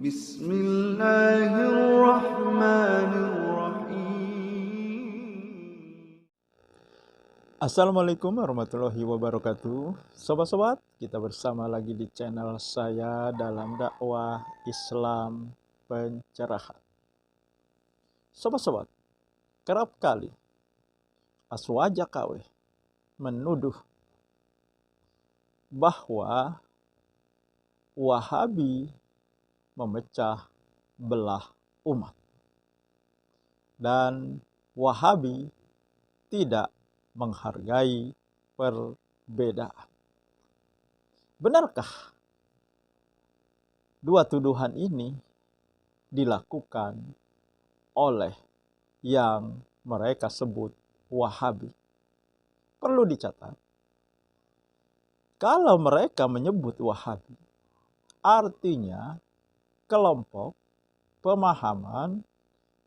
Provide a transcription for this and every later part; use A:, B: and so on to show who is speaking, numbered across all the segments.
A: Bismillahirrahmanirrahim. Assalamualaikum warahmatullahi wabarakatuh. Sobat-sobat, kita bersama lagi di channel saya dalam dakwah Islam pencerahan. Sobat-sobat, kerap kali Aswaja KW menuduh bahwa Wahabi memecah belah umat. Dan Wahabi tidak menghargai perbedaan. Benarkah dua tuduhan ini dilakukan oleh yang mereka sebut Wahabi? Perlu dicatat, kalau mereka menyebut Wahabi, artinya kelompok pemahaman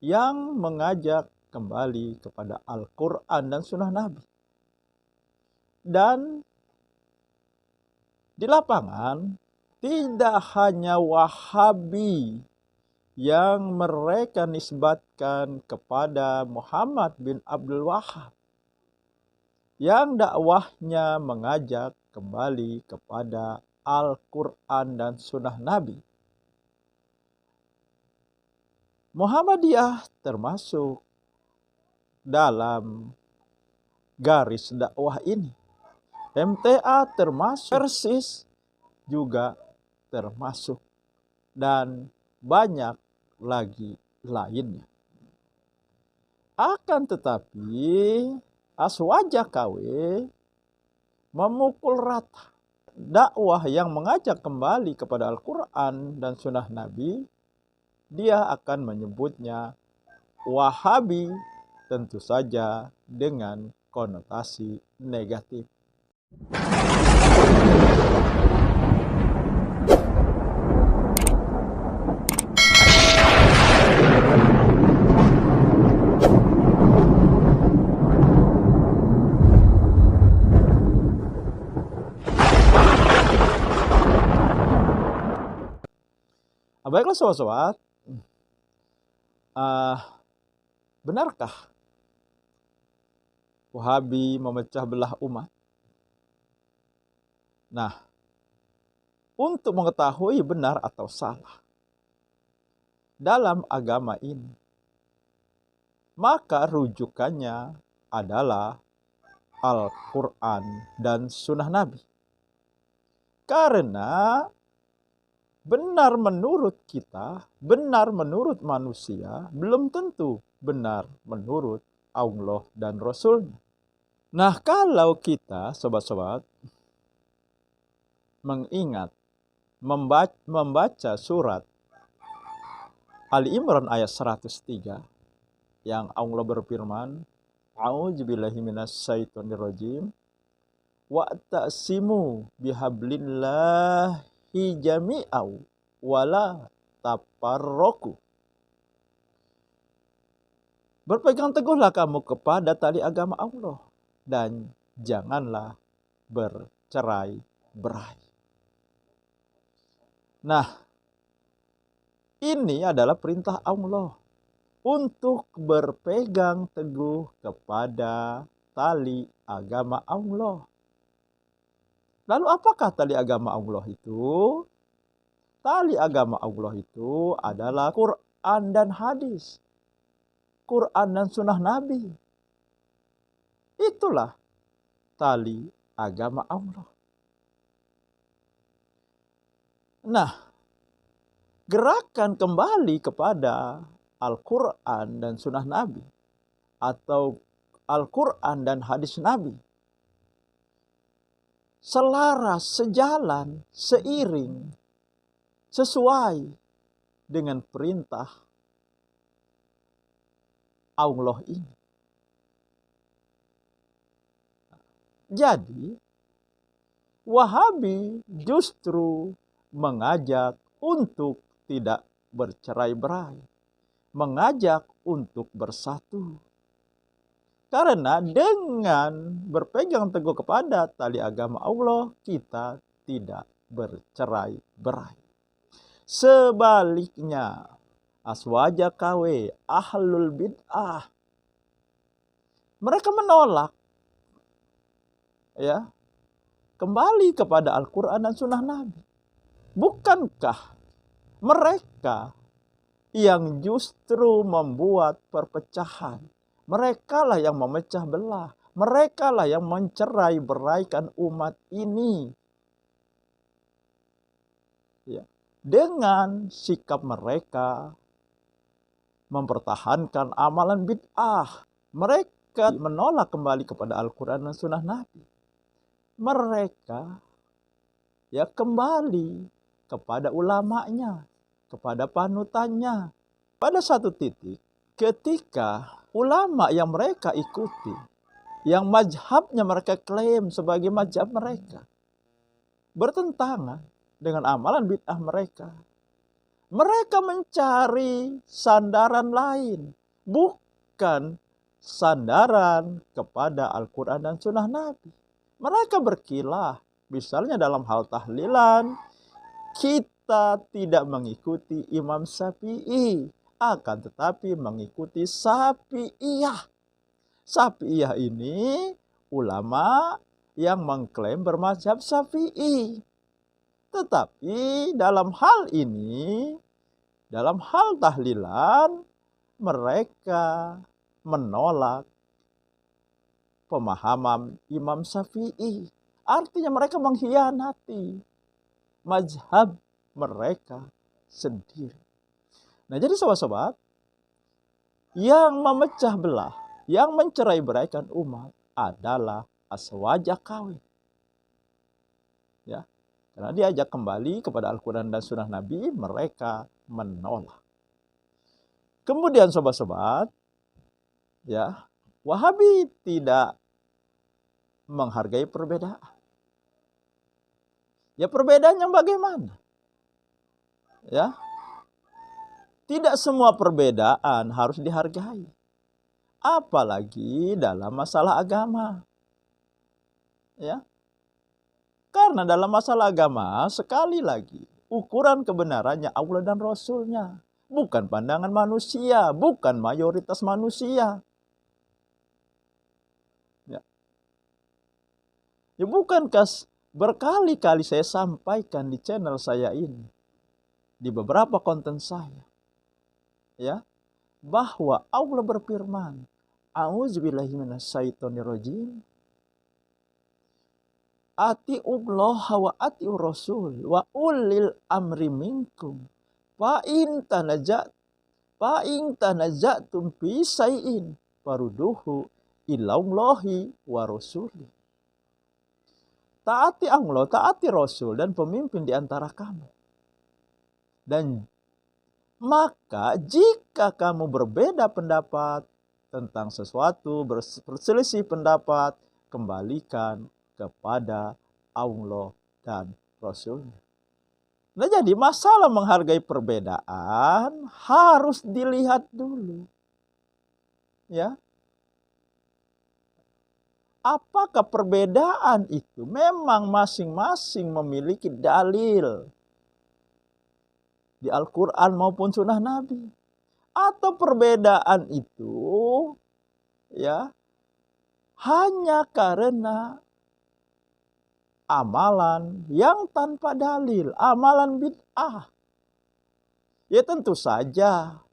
A: yang mengajak kembali kepada Al-Quran dan Sunnah Nabi. Dan di lapangan tidak hanya Wahabi yang mereka nisbatkan kepada Muhammad bin Abdul Wahab, yang dakwahnya mengajak kembali kepada Al-Quran dan Sunnah Nabi. Muhammadiyah termasuk dalam garis dakwah ini. MTA termasuk, Persis juga termasuk, dan banyak lagi lainnya. Akan tetapi Aswaja KW memukul rata dakwah yang mengajak kembali kepada Al-Quran dan Sunnah Nabi. Dia akan menyebutnya Wahabi, tentu saja dengan konotasi negatif. Baiklah sobat-sobat, benarkah Wahabi memecah belah umat? Nah, untuk mengetahui benar atau salah dalam agama ini, maka rujukannya adalah Al-Quran dan Sunnah Nabi. Karena benar menurut kita, benar menurut manusia, belum tentu benar menurut Allah dan Rasulnya. Nah, kalau kita, sobat-sobat, mengingat, membaca surat Ali Imran ayat 103, yang Allah berfirman, A'udzubillahi minasyaitonirrajim, wa'tasimu bihablillahi jami'au wala tafarraqu. Berpegang teguhlah kamu kepada tali agama Allah dan janganlah bercerai-berai. Nah, ini adalah perintah Allah untuk berpegang teguh kepada tali agama Allah. Lalu apakah tali agama Allah itu? Tali agama Allah itu adalah Quran dan hadis. Quran dan Sunnah Nabi. Itulah tali agama Allah. Nah, gerakan kembali kepada Al-Quran dan Sunnah Nabi, atau Al-Quran dan hadis Nabi, selaras, sejalan, seiring, sesuai dengan perintah Allah ini. Jadi, Wahabi justru mengajak untuk tidak bercerai-berai, mengajak untuk bersatu. Karena dengan berpegang teguh kepada tali agama Allah, kita tidak bercerai-berai. Sebaliknya, aswaja KW, ahlul bid'ah, mereka menolak, ya, kembali kepada Al-Quran dan Sunnah Nabi. Bukankah mereka yang justru membuat perpecahan? Mereka lah yang memecah belah. Mereka lah yang mencerai beraikan umat ini. Ya. Dengan sikap mereka mempertahankan amalan bid'ah. Mereka menolak kembali kepada Al-Quran dan Sunnah Nabi. Mereka ya kembali kepada ulamanya, kepada panutannya. Pada satu titik, ketika ulama yang mereka ikuti, yang mazhabnya mereka klaim sebagai mazhab mereka, bertentangan dengan amalan bid'ah mereka, mereka mencari sandaran lain, bukan sandaran kepada Al-Quran dan Sunnah Nabi. Mereka berkilah, misalnya dalam hal tahlilan, kita tidak mengikuti Imam Syafi'i, akan tetapi mengikuti Syafi'iyah. Syafi'iyah ini ulama yang mengklaim bermazhab Syafi'i. Tetapi dalam hal ini, dalam hal tahlilan, mereka menolak pemahaman Imam Syafi'i. Artinya mereka mengkhianati mazhab mereka sendiri. Nah, jadi sobat-sobat, yang memecah belah, yang mencerai beraikan umat adalah aswaja KW. Ya, karena diajak kembali kepada Al-Quran dan Sunnah Nabi, mereka menolak. Kemudian sobat-sobat, ya, Wahabi tidak menghargai perbedaan. Ya, perbedaan yang bagaimana? Ya, tidak semua perbedaan harus dihargai. Apalagi dalam masalah agama. Ya. Karena dalam masalah agama, sekali lagi, ukuran kebenarannya Allah dan Rasulnya. Bukan pandangan manusia, bukan mayoritas manusia. Ya, ya bukankah berkali-kali saya sampaikan di channel saya ini, di beberapa konten saya, ya, bahwa Allah berfirman, A'udzubillahi minasyaitonirrajim, ati'ullaha wa ati'ur rasul wa ulil amri minkum fa in tanaza'tum fi syai'in faruduhu ilallahi wa rasuli. Taati Allah, taati Rasul dan pemimpin di antara kamu. Dan maka jika kamu berbeda pendapat tentang sesuatu, berselisih pendapat, kembalikan kepada Allah dan Rasulnya. Nah, jadi masalah menghargai perbedaan harus dilihat dulu. Ya. Apakah perbedaan itu memang masing-masing memiliki dalil di Al-Quran maupun Sunnah Nabi? Atau perbedaan itu ya hanya karena amalan yang tanpa dalil, amalan bid'ah? Ya tentu saja,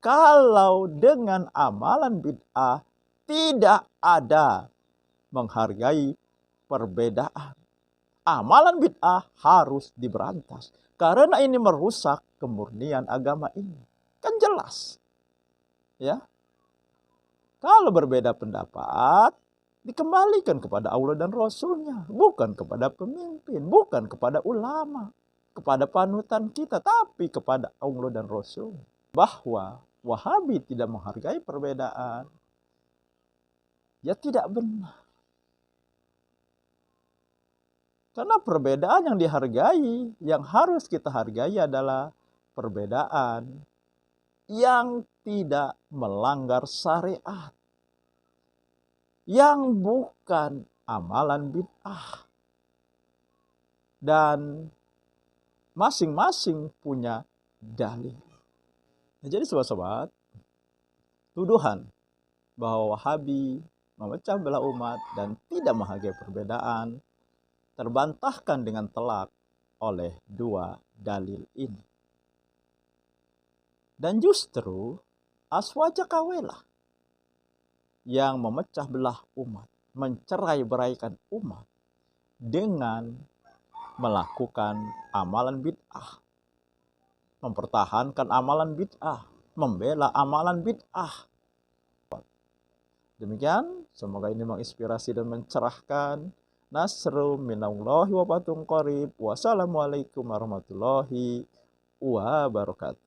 A: kalau dengan amalan bid'ah tidak ada menghargai perbedaan, amalan bid'ah harus diberantas. Karena ini merusak kemurnian agama ini. Kan jelas. Ya. Kalau berbeda pendapat, dikembalikan kepada Allah dan Rasulnya. Bukan kepada pemimpin, bukan kepada ulama, kepada panutan kita, tapi kepada Allah dan Rasul. Bahwa Wahabi tidak menghargai perbedaan, ya tidak benar. Karena perbedaan yang dihargai, yang harus kita hargai adalah perbedaan yang tidak melanggar syariat, yang bukan amalan bid'ah. Dan masing-masing punya dalil. Nah, jadi sobat-sobat, tuduhan bahwa Wahabi memecah belah umat dan tidak menghargai perbedaan terbantahkan dengan telak oleh dua dalil ini. Dan justru Aswaja Kawelah yang memecah belah umat, mencerai-beraikan umat dengan melakukan amalan bid'ah, mempertahankan amalan bid'ah, membela amalan bid'ah. Demikian, semoga ini menginspirasi dan mencerahkan. Nasrum minallahi wa fatun qarib. Wassalamualaikum warahmatullahi wabarakatuh.